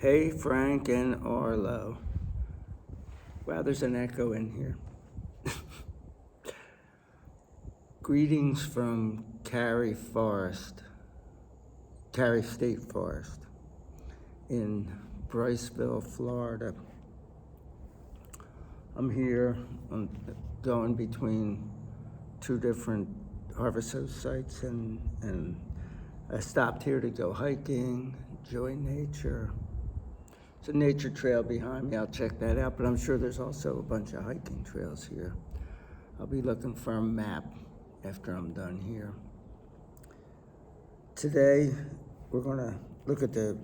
Hey, Frank and Arlo. Wow, there's an echo in here. Greetings from Cary State Forest in Bryceville, Florida. I'm here. I'm going between two different Harvest Host sites, and I stopped here to go hiking, enjoy nature. There's a nature trail behind me. I'll check that out, but I'm sure there's also a bunch of hiking trails here. I'll be looking for a map after I'm done here. Today, we're going to look at the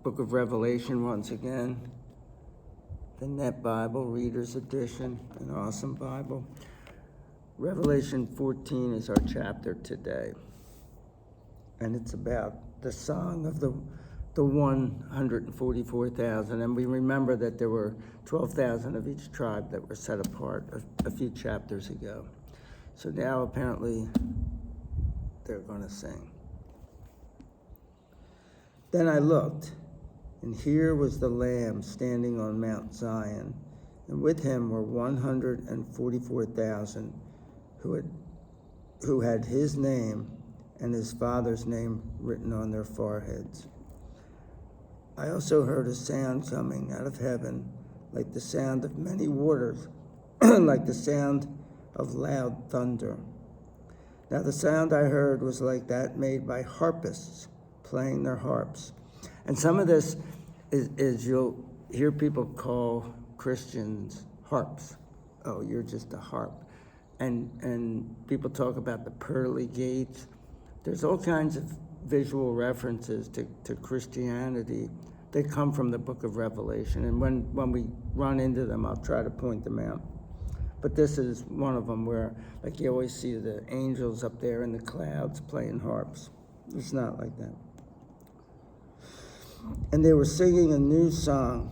book of Revelation once again, the Net Bible Reader's Edition, an awesome Bible. Revelation 14 is our chapter today, and it's about the song of the 144,000, and we remember that there were 12,000 of each tribe that were set apart a few chapters ago. So now apparently they're going to sing. Then I looked, and here was the Lamb standing on Mount Zion, and with him were 144,000 who had his name and his Father's name written on their foreheads. I also heard a sound coming out of heaven, like the sound of many waters, like the sound of loud thunder. Now the sound I heard was like that made by harpists playing their harps. And some of this is you'll hear people call Christians harps. Oh, you're just a harp. And people talk about the pearly gates. There's all kinds of visual references to Christianity. They come from the book of Revelation, and when we run into them, I'll try to point them out. But this is one of them where, like, you always see the angels up there in the clouds playing harps. It's not like that. And they were singing a new song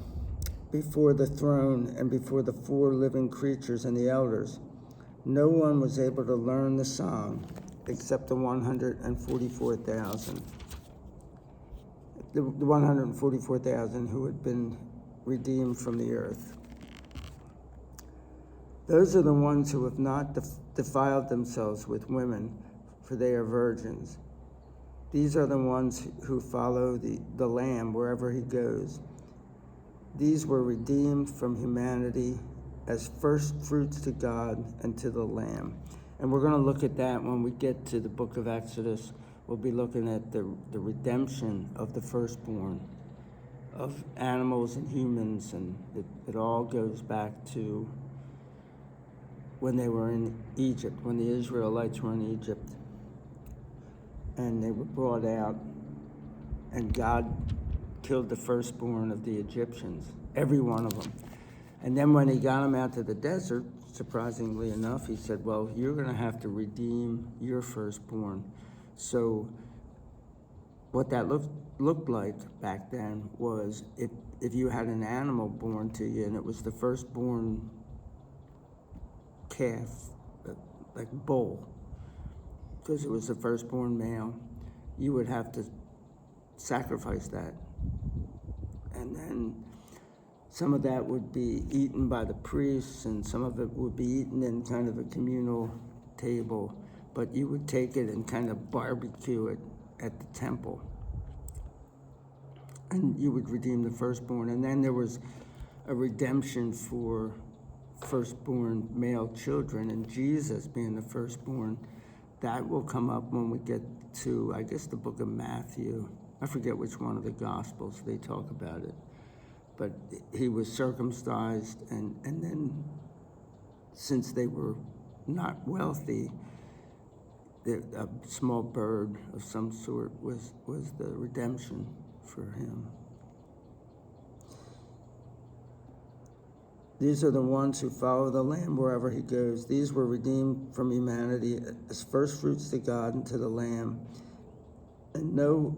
before the throne and before the four living creatures and the elders. No one was able to learn the song except the 144,000. The 144,000 who had been redeemed from the earth. Those are the ones who have not defiled themselves with women, for they are virgins. These are the ones who follow the Lamb wherever he goes. These were redeemed from humanity as first fruits to God and to the Lamb. And we're going to look at that when we get to the book of Exodus. We'll be looking at the redemption of the firstborn, of animals and humans, and it all goes back to when they were in Egypt, when the Israelites were in Egypt. And they were brought out, and God killed the firstborn of the Egyptians, every one of them. And then when he got them out to the desert, surprisingly enough, he said, well, you're going to have to redeem your firstborn. So what that looked like back then was if you had an animal born to you and it was the firstborn calf, like bull, because it was the firstborn male, you would have to sacrifice that. And then some of that would be eaten by the priests, and some of it would be eaten in kind of a communal table, but you would take it and kind of barbecue it at the temple. And you would redeem the firstborn. And then there was a redemption for firstborn male children, and Jesus being the firstborn. That will come up when we get to, I guess, the book of Matthew. I forget which one of the Gospels they talk about it. But he was circumcised, and then since they were not wealthy, a small bird of some sort was the redemption for him. These are the ones who follow the Lamb wherever he goes. These were redeemed from humanity as first fruits to God and to the Lamb. And no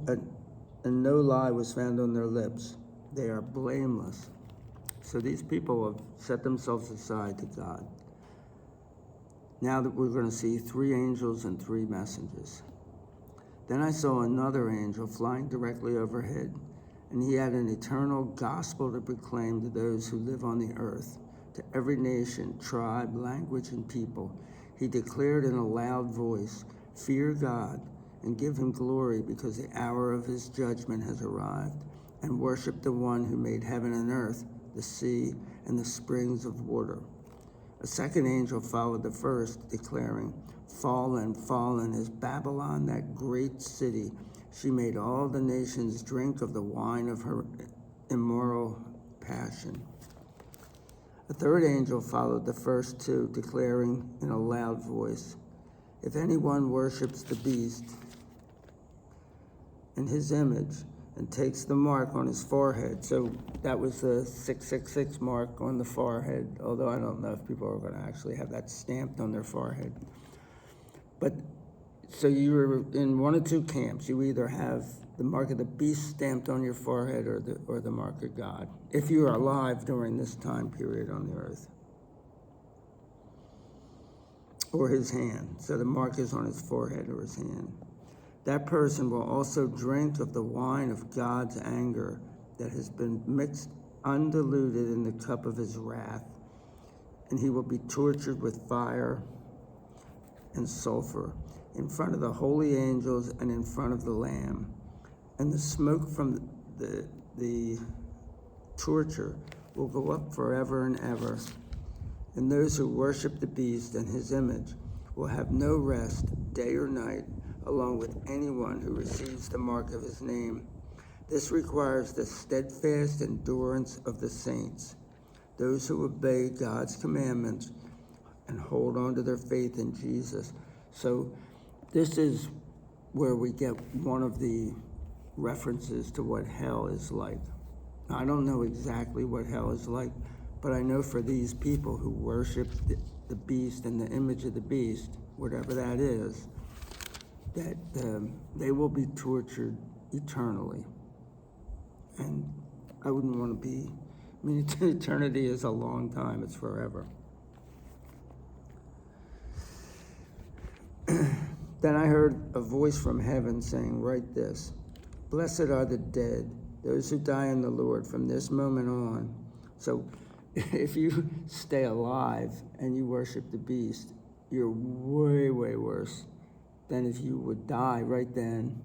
lie was found on their lips. They are blameless. So these people have set themselves aside to God. Now that we're going to see three angels and three messengers. Then I saw another angel flying directly overhead, and he had an eternal gospel to proclaim to those who live on the earth, to every nation, tribe, language, and people. He declared in a loud voice, "Fear God and give him glory, because the hour of his judgment has arrived, and worship the one who made heaven and earth, the sea, and the springs of water." A second angel followed the first, declaring, "Fallen, fallen is Babylon, that great city. She made all the nations drink of the wine of her immoral passion." A third angel followed the first two, declaring in a loud voice, "If anyone worships the beast in his image and takes the mark on his forehead," so that was the 666 mark on the forehead, although I don't know if people are going to actually have that stamped on their forehead. But so you were in one of two camps. You either have the mark of the beast stamped on your forehead or the mark of God, if you are alive during this time period on the earth. Or his hand. So the mark is on his forehead or his hand. That person will also drink of the wine of God's anger that has been mixed undiluted in the cup of his wrath, and he will be tortured with fire and sulfur in front of the holy angels and in front of the Lamb. And the smoke from the torture will go up forever and ever. And those who worship the beast and his image will have no rest day or night, along with anyone who receives the mark of his name. This requires the steadfast endurance of the saints, those who obey God's commandments and hold on to their faith in Jesus. So this is where we get one of the references to what hell is like. Now, I don't know exactly what hell is like, but I know for these people who worship the beast and the image of the beast, whatever that is, that they will be tortured eternally. And I wouldn't want to be, I mean, eternity is a long time, it's forever. Then I heard a voice from heaven saying, "Write this: Blessed are the dead, those who die in the Lord from this moment on." So if you stay alive and you worship the beast, you're way, way worse than if you would die right then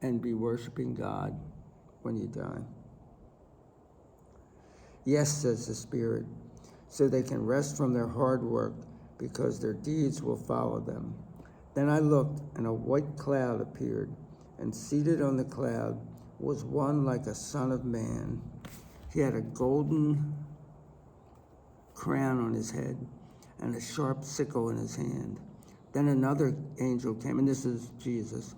and be worshiping God when you die. "Yes," says the Spirit, "so they can rest from their hard work, because their deeds will follow them." Then I looked, and a white cloud appeared, and seated on the cloud was one like a son of man. He had a golden crown on his head and a sharp sickle in his hand. Then another angel came, and this is Jesus.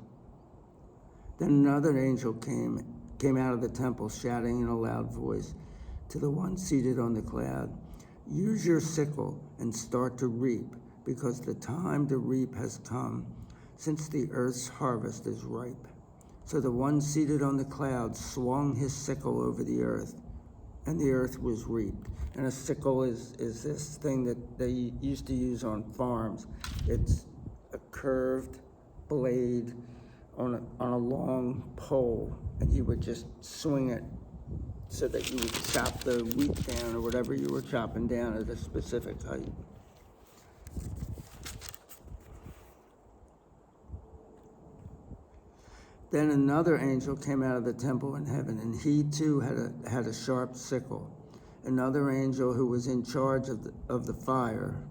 Then another angel came out of the temple, shouting in a loud voice to the one seated on the cloud, "Use your sickle and start to reap, because the time to reap has come, since the earth's harvest is ripe." So the one seated on the cloud swung his sickle over the earth, and the earth was reaped. And a sickle is this thing that they used to use on farms. It's a curved blade on a long pole, and you would just swing it so that you would chop the wheat down or whatever you were chopping down at a specific height. Then another angel came out of the temple in heaven, and he too had a sharp sickle. Another angel who was in charge of the fire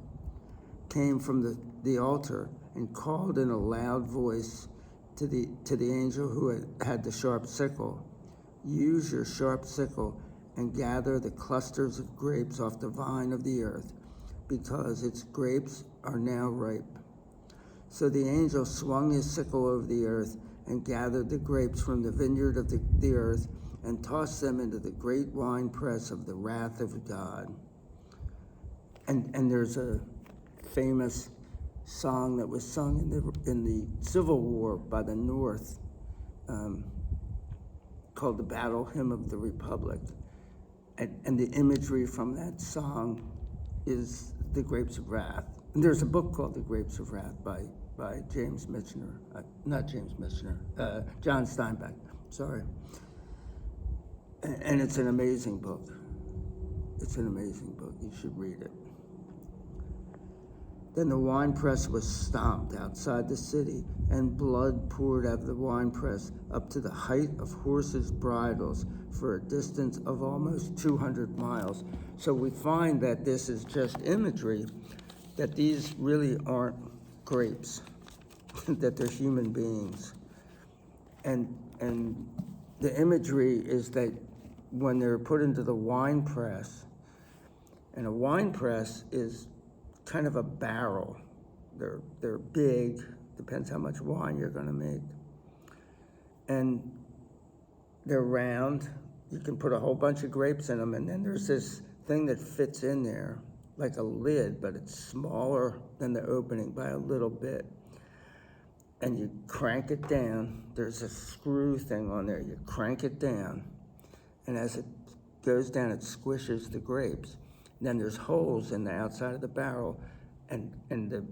came from the altar and called in a loud voice to the angel who had the sharp sickle, "Use your sharp sickle and gather the clusters of grapes off the vine of the earth, because its grapes are now ripe." So the angel swung his sickle over the earth and gathered the grapes from the vineyard of the earth and tossed them into the great winepress of the wrath of God. And there's a famous song that was sung in the Civil War by the North, called the Battle Hymn of the Republic. And the imagery from that song is the grapes of wrath. And there's a book called The Grapes of Wrath by by James Michener, not James Michener, John Steinbeck, sorry. And it's an amazing book. It's an amazing book. You should read it. Then the winepress was stomped outside the city, and blood poured out of the winepress up to the height of horses' bridles for a distance of almost 200 miles. So we find that this is just imagery, that these really aren't grapes, that they're human beings. And the imagery is that when they're put into the wine press, and a wine press is kind of a barrel. They're big, depends how much wine you're gonna make. And they're round. You can put a whole bunch of grapes in them, and then there's this thing that fits in there, like a lid, but it's smaller than the opening by a little bit. And you crank it down. There's a screw thing on there. You crank it down, and as it goes down, it squishes the grapes. And then there's holes in the outside of the barrel, and the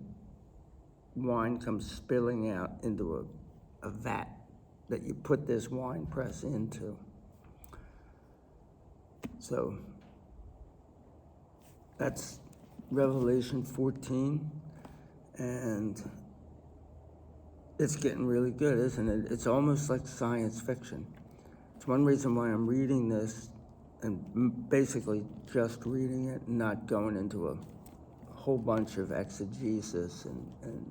wine comes spilling out into a vat that you put this wine press into. So that's Revelation 14, and it's getting really good, isn't it? It's almost like science fiction. It's one reason why I'm reading this, and basically just reading it, not going into a whole bunch of exegesis and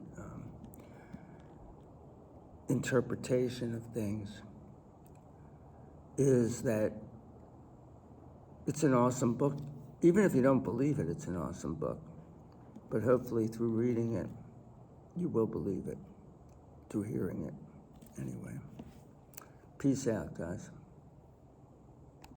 interpretation of things, is that it's an awesome book. Even if you don't believe it, it's an awesome book. But hopefully through reading it, you will believe it, through hearing it. Anyway, peace out, guys.